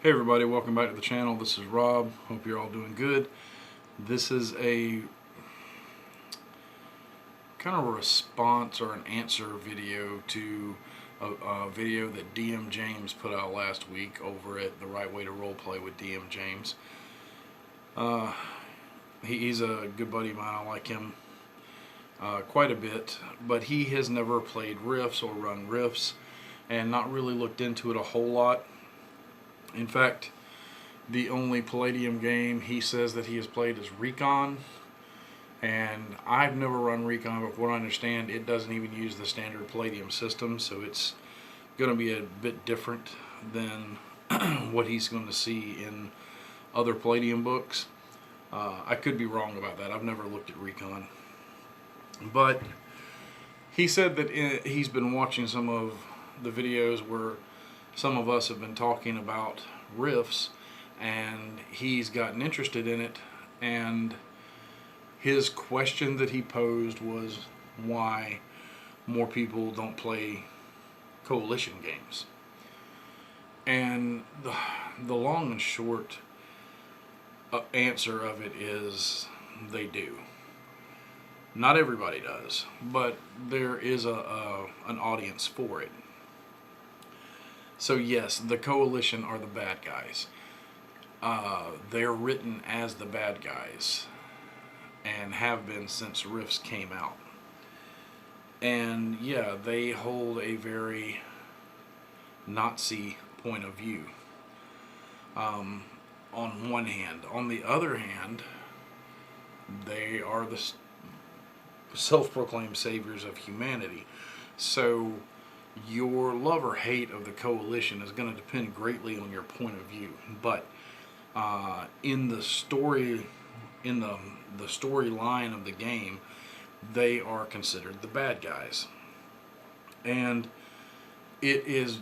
Hey everybody, welcome back to the channel. This is Rob. Hope you're all doing good. This is a kind of a response or an answer video to a video that DM James put out last week over at The Right Way to Roleplay with DM James. He's a good buddy of mine. I like him quite a bit, but he has never played RIFTS or run RIFTS and not really looked into it a whole lot. In fact, the only Palladium game he says that he has played is Recon, and I've never run Recon, but from what I understand, it doesn't even use the standard Palladium system, so it's going to be a bit different than what he's going to see in other Palladium books. I could be wrong about that. I've never looked at Recon. But he said that he's been watching some of the videos where some of us have been talking about RIFTS, and he's gotten interested in it, and his question that he posed was why more people don't play coalition games. And the long and short answer of it is they do. Not everybody does, but there is an audience for it. So yes, the coalition are the bad guys. They're written as the bad guys and have been since RIFTS came out. And yeah, they hold a very Nazi point of view on one hand. On the other hand, they are the self-proclaimed saviors of humanity. So your love or hate of the coalition is going to depend greatly on your point of view. But in the story, in the storyline of the game, they are considered the bad guys. And it is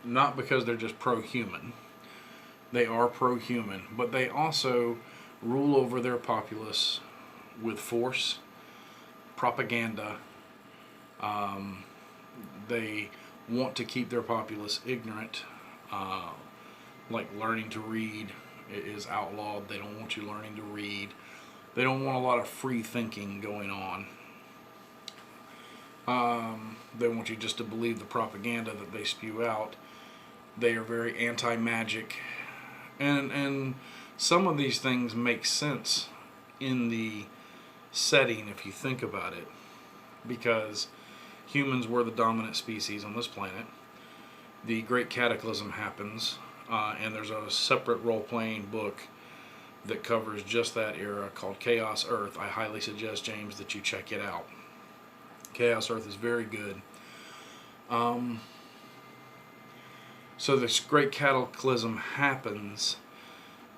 not because they're just pro-human. They are pro-human, but they also rule over their populace with force, propaganda. They want to keep their populace ignorant, like learning to read is outlawed. They don't want you learning to read. They don't want a lot of free thinking going on. They want you just to believe the propaganda that they spew out. They are very anti-magic, and some of these things make sense in the setting if you think about it, because humans were the dominant species on this planet. The Great Cataclysm happens, and there's a separate role-playing book that covers just that era called Chaos Earth. I highly suggest, James, that you check it out. Chaos Earth is very good. So this Great Cataclysm happens.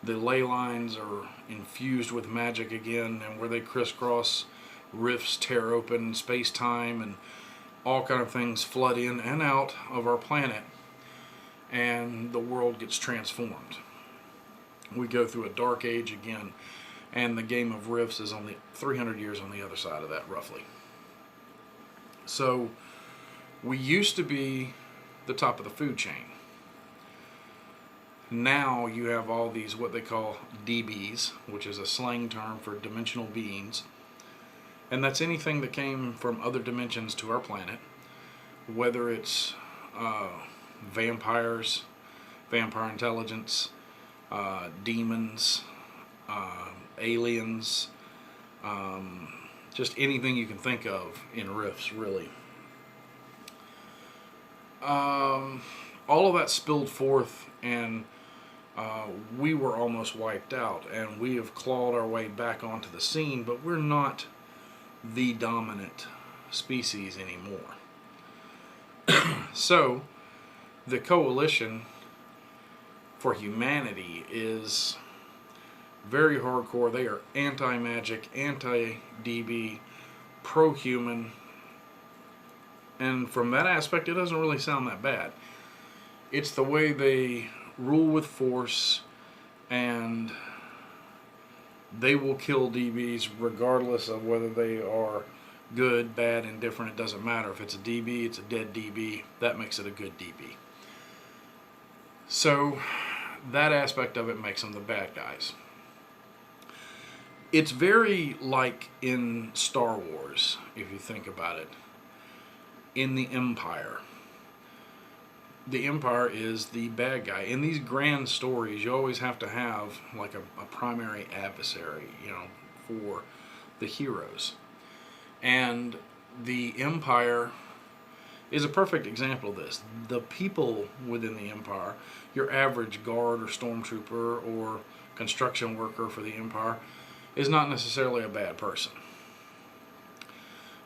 The ley lines are infused with magic again, and where they crisscross, rifts tear open, space-time, and all kind of things flood in and out of our planet, and the world gets transformed. We go through a dark age again, and the game of RIFTS is only 300 years on the other side of that, roughly. So we used to be the top of the food chain. Now you have all these what they call DBs, which is a slang term for dimensional beings. And that's anything that came from other dimensions to our planet, whether it's vampires, vampire intelligence, demons, aliens, just anything you can think of in RIFTS, really. All of that spilled forth, and we were almost wiped out, and we have clawed our way back onto the scene, but we're not the dominant species anymore. So the coalition for humanity is very hardcore. They are anti-magic, anti-DB, pro-human, and from that aspect it doesn't really sound that bad. It's the way they rule with force, and they will kill DBs regardless of whether they are good, bad, indifferent. It doesn't matter. If it's a DB, it's a dead DB. That makes it a good DB. So that aspect of it makes them the bad guys. It's very like in Star Wars, if you think about it. In the Empire is the bad guy. In these grand stories, you always have to have like a primary adversary, for the heroes. And the Empire is a perfect example of this. The people within the Empire, your average guard or stormtrooper or construction worker for the Empire, is not necessarily a bad person.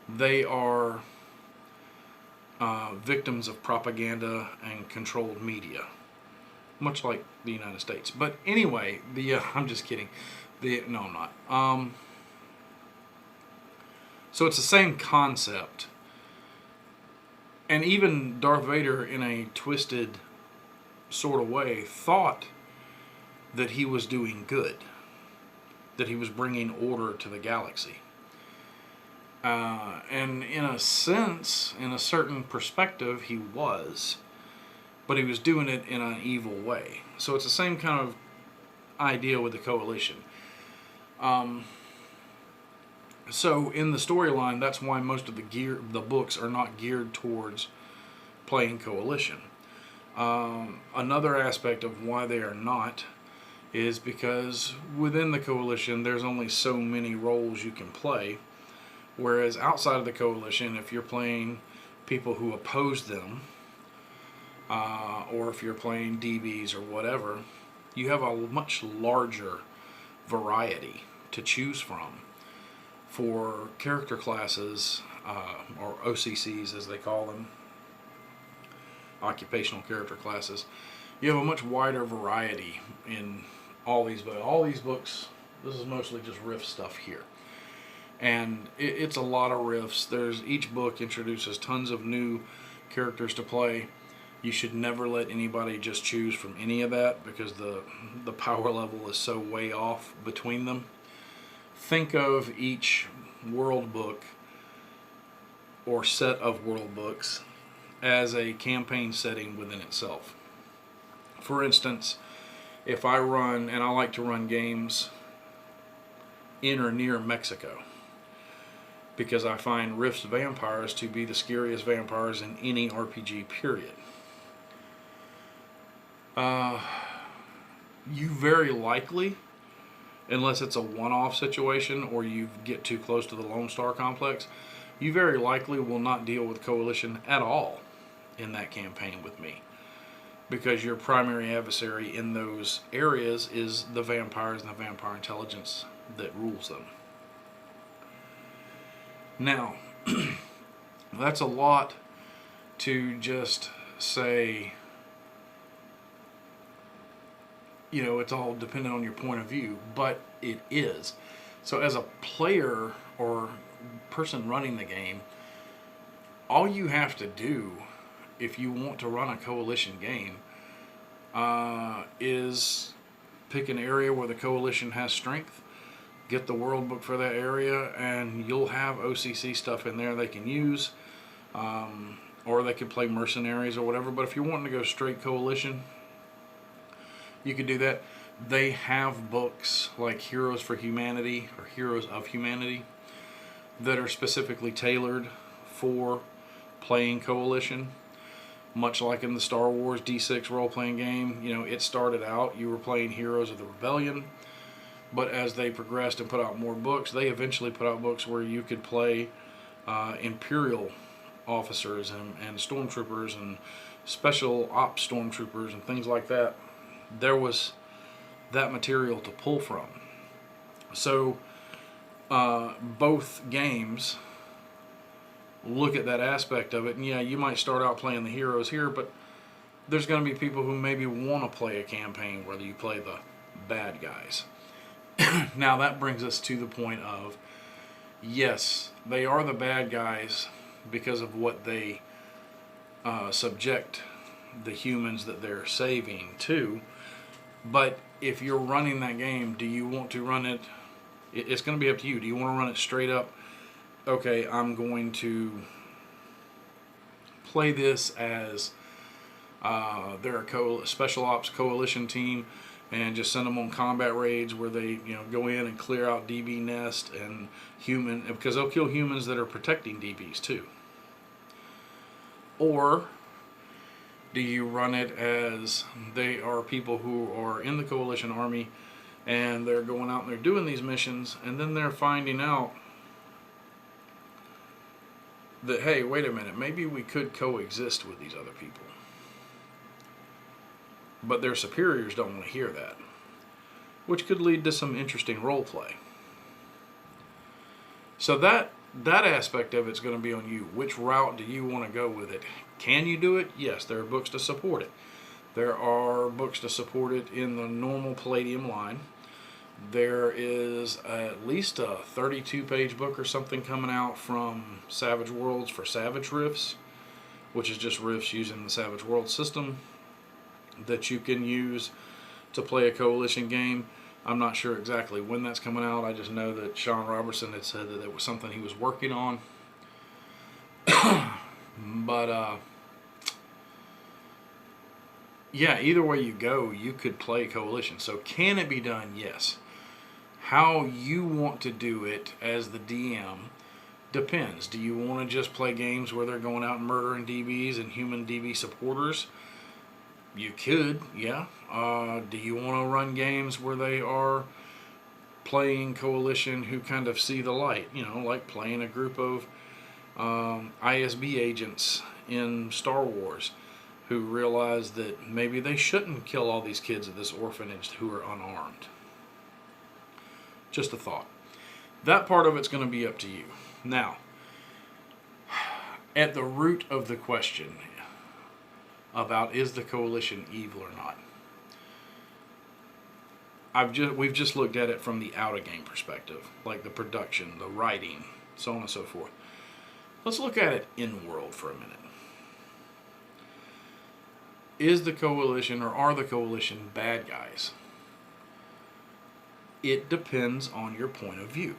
They are victims of propaganda and controlled media, much like the United States. But anyway, I'm just kidding. No, I'm not. So it's the same concept. And even Darth Vader, in a twisted sort of way, thought that he was doing good, that he was bringing order to the galaxy. And in a sense, in a certain perspective, he was. But he was doing it in an evil way. So it's the same kind of idea with the Coalition. So in the storyline, that's why most of the books are not geared towards playing Coalition. Another aspect of why they are not is because within the Coalition, there's only so many roles you can play. Whereas outside of the Coalition, if you're playing people who oppose them, or if you're playing DBs or whatever, you have a much larger variety to choose from for character classes, or OCCs as they call them, occupational character classes. You have a much wider variety in all these books. All these books, this is mostly just riff stuff here. And it's a lot of riffs. Each book introduces tons of new characters to play. You should never let anybody just choose from any of that, because the power level is so way off between them. Think of each world book or set of world books as a campaign setting within itself. For instance, if I run, and I like to run games in or near Mexico, because I find RIFTS vampires to be the scariest vampires in any RPG, period. You very likely, unless it's a one-off situation or you get too close to the Lone Star Complex, you very likely will not deal with Coalition at all in that campaign with me, because your primary adversary in those areas is the vampires and the vampire intelligence that rules them. Now, that's a lot to just say, it's all dependent on your point of view, but it is. So as a player or person running the game, all you have to do if you want to run a Coalition game is pick an area where the Coalition has strength, get the world book for that area, and you'll have OCC stuff in there they can use, or they could play mercenaries or whatever. But if you're wanting to go straight Coalition, you could do that. They have books like Heroes for Humanity or Heroes of Humanity that are specifically tailored for playing Coalition, much like in the Star Wars D6 role-playing game. It started out, you were playing Heroes of the Rebellion, but as they progressed and put out more books, they eventually put out books where you could play Imperial officers and stormtroopers and special ops stormtroopers and things like that. There was that material to pull from. So both games look at that aspect of it, and yeah, you might start out playing the heroes here, but there's going to be people who maybe want to play a campaign where you play the bad guys. Now that brings us to the point of, yes, they are the bad guys because of what they subject the humans that they're saving to. But if you're running that game, do you want to run it? It's going to be up to you. Do you want to run it straight up? Okay, I'm going to play this as They're a special ops coalition team, and just send them on combat raids where they, go in and clear out DB nest and human, because they'll kill humans that are protecting DBs too. Or do you run it as they are people who are in the coalition army and they're going out and they're doing these missions, and then they're finding out that, hey, wait a minute, maybe we could coexist with these other people. But their superiors don't want to hear that, which could lead to some interesting role play. So that aspect of it's going to be on you. Which route do you want to go with it? Can you do it? Yes, there are books to support it. There are books to support it in the normal Palladium line. There is at least a 32-page book or something coming out from Savage Worlds for Savage Rifts, which is just Rifts using the Savage Worlds system that you can use to play a coalition game. I'm not sure exactly when that's coming out. I just know that Sean Robertson had said that it was something he was working on. But yeah, either way you go, you could play coalition. So can it be done? Yes. How you want to do it as the DM depends. Do you want to just play games where they're going out and murdering DBs and human DB supporters? You could, yeah. Do you want to run games where they are playing coalition who kind of see the light? Like playing a group of ISB agents in Star Wars who realize that maybe they shouldn't kill all these kids at this orphanage who are unarmed. Just a thought. That part of it's going to be up to you. Now, at the root of the question about is the coalition evil or not, we've just looked at it from the out-of-game perspective, like the production, the writing, so on and so forth. Let's look at it in-world for a minute. Is the coalition, or are the coalition, bad guys? It depends on your point of view.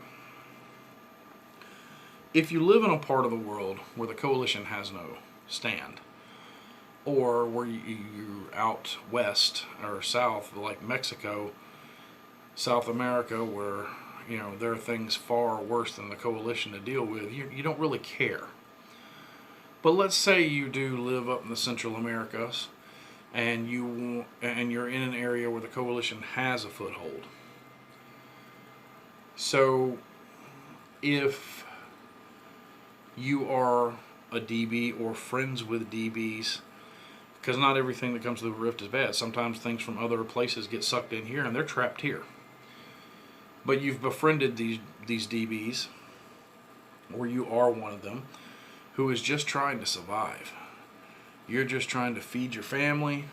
If you live in a part of the world where the coalition has no stand, or where you're out west or south, like Mexico, South America, where there are things far worse than the coalition to deal with, you don't really care. But let's say you do live up in the Central Americas, and you're in an area where the coalition has a foothold. So if you are a DB or friends with DBs, because not everything that comes through the Rift is bad. Sometimes things from other places get sucked in here and they're trapped here. But you've befriended these DBs, or you are one of them, who is just trying to survive. You're just trying to feed your family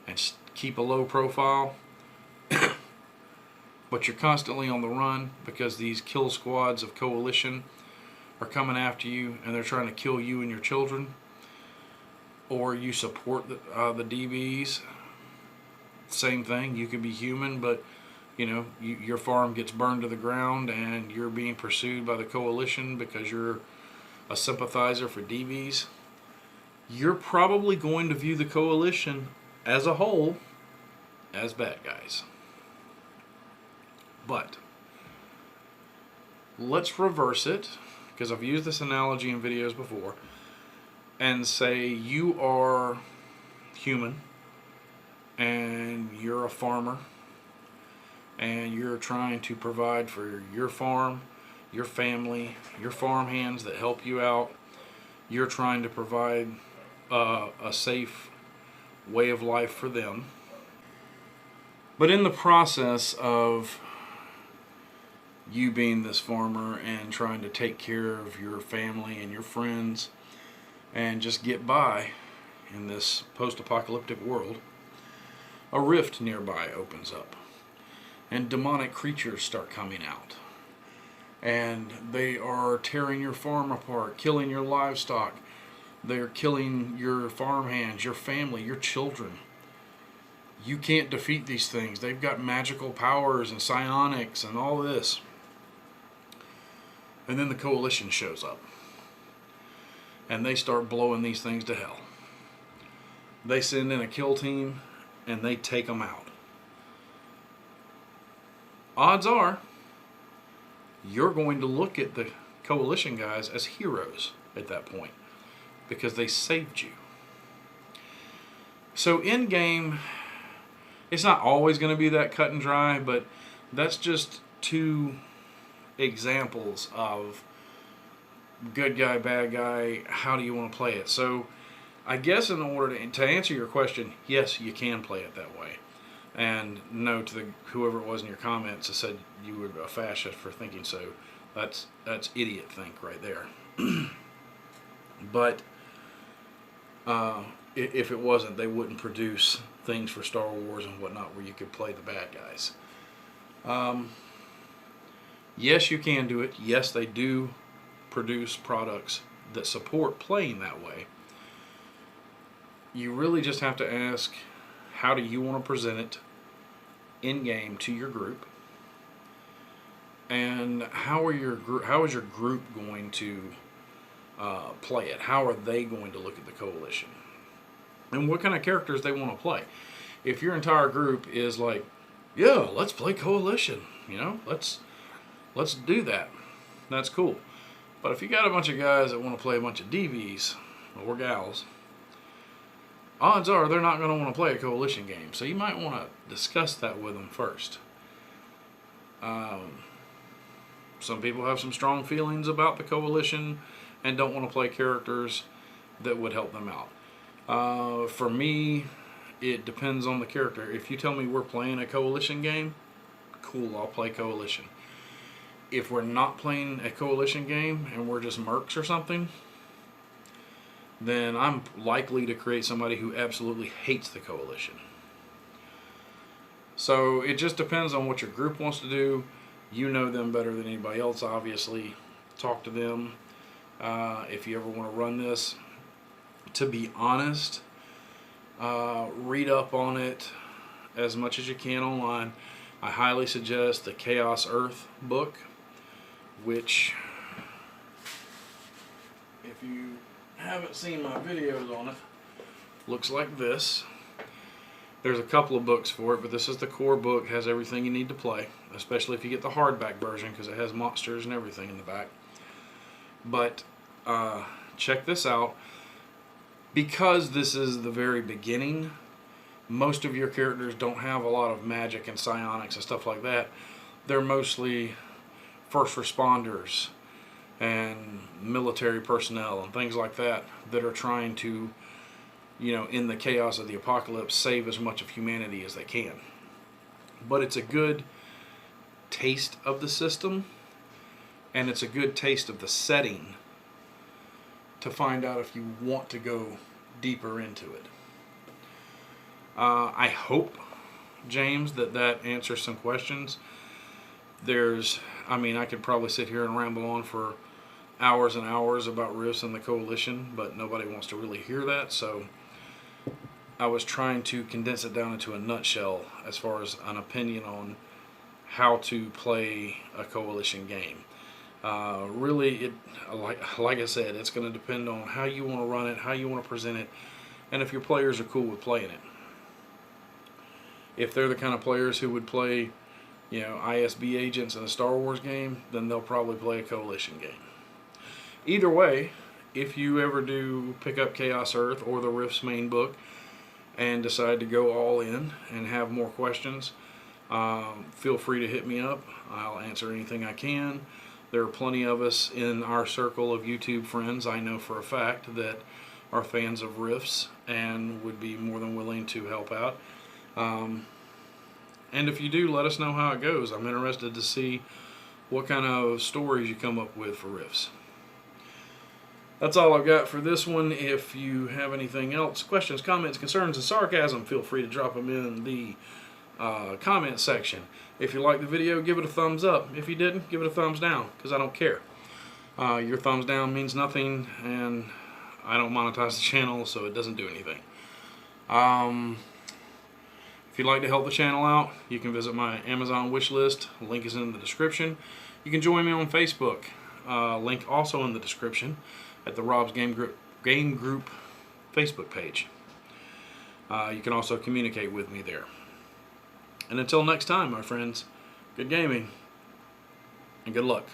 and keep a low profile. But you're constantly on the run because these kill squads of coalition are coming after you and they're trying to kill you and your children. Or you support the DBs. Same thing. You could be human, but your farm gets burned to the ground and you're being pursued by the coalition because you're a sympathizer for DBs. You're probably going to view the coalition as a whole as bad guys. But let's reverse it, because I've used this analogy in videos before, and say you are human and you're a farmer and you're trying to provide for your farm, your family, your farm hands that help you out. You're trying to provide a safe way of life for them. But in the process of you being this farmer and trying to take care of your family and your friends and just get by in this post-apocalyptic world, a rift nearby opens up and demonic creatures start coming out, and they are tearing your farm apart, killing your livestock. They're killing your farmhands, your family, your children. You can't defeat these things. They've got magical powers and psionics and all this. And then the coalition shows up and they start blowing these things to hell. they send in a kill team and they take them out. Odds are you're going to look at the coalition guys as heroes at that point because they saved you. So in game, it's not always going to be that cut and dry, but that's just two examples of good guy, bad guy. How do you want to play it? So I guess in order to answer your question, yes, you can play it that way. And no to whoever it was in your comments that said you were a fascist for thinking so. That's idiot think right there. But if it wasn't, they wouldn't produce things for Star Wars and whatnot where you could play the bad guys. Yes, you can do it. Yes, they do produce products that support playing that way. You really just have to ask, how do you want to present it in game to your group, and how is your group going to play it? How are they going to look at the coalition, and what kind of characters they want to play? If your entire group is like, yeah, let's play coalition, let's do that, that's cool. But if you got a bunch of guys that want to play a bunch of DVs or gals, odds are they're not going to want to play a coalition game. So you might want to discuss that with them first. Some people have some strong feelings about the coalition and don't want to play characters that would help them out. For me, it depends on the character. If you tell me we're playing a coalition game, cool, I'll play coalition. If we're not playing a coalition game and we're just mercs or something, then I'm likely to create somebody who absolutely hates the coalition. So it just depends on what your group wants to do. You know them better than anybody else, obviously. Talk to them if you ever want to run this. To be honest, read up on it as much as you can online. I highly suggest the Chaos Earth book, which, if you haven't seen my videos on it, looks like this. There's a couple of books for it, but this is the core book. Has everything you need to play, especially if you get the hardback version, because it has monsters and everything in the back. But check this out. Because this is the very beginning, most of your characters don't have a lot of magic and psionics and stuff like that. They're mostly first responders and military personnel and things like that that are trying to, in the chaos of the apocalypse, save as much of humanity as they can. But it's a good taste of the system, and it's a good taste of the setting to find out if you want to go deeper into it. I hope, James, that answers some questions. I could probably sit here and ramble on for hours and hours about RIFTS and the coalition, but nobody wants to really hear that, so I was trying to condense it down into a nutshell as far as an opinion on how to play a coalition game. Really, like I said, it's going to depend on how you want to run it, how you want to present it, and if your players are cool with playing it. If they're the kind of players who would play, ISB agents in a Star Wars game, then they'll probably play a coalition game. Either way, if you ever do pick up Chaos Earth or the RIFTS main book and decide to go all in and have more questions, feel free to hit me up. I'll answer anything I can. There are plenty of us in our circle of YouTube friends, I know for a fact, that are fans of RIFTS and would be more than willing to help out. And if you do, let us know how it goes. I'm interested to see what kind of stories you come up with for RIFTS. That's all I've got for this one. If you have anything else, questions, comments, concerns, and sarcasm, feel free to drop them in the comment section. If you liked the video, give it a thumbs up. If you didn't, give it a thumbs down, because I don't care. Your thumbs down means nothing, and I don't monetize the channel, so it doesn't do anything. If you'd like to help the channel out, you can visit my Amazon wish list. Link is in the description. You can join me on Facebook. Link also in the description at the Rob's Game Group Facebook page. You can also communicate with me there. And until next time, my friends, good gaming and good luck.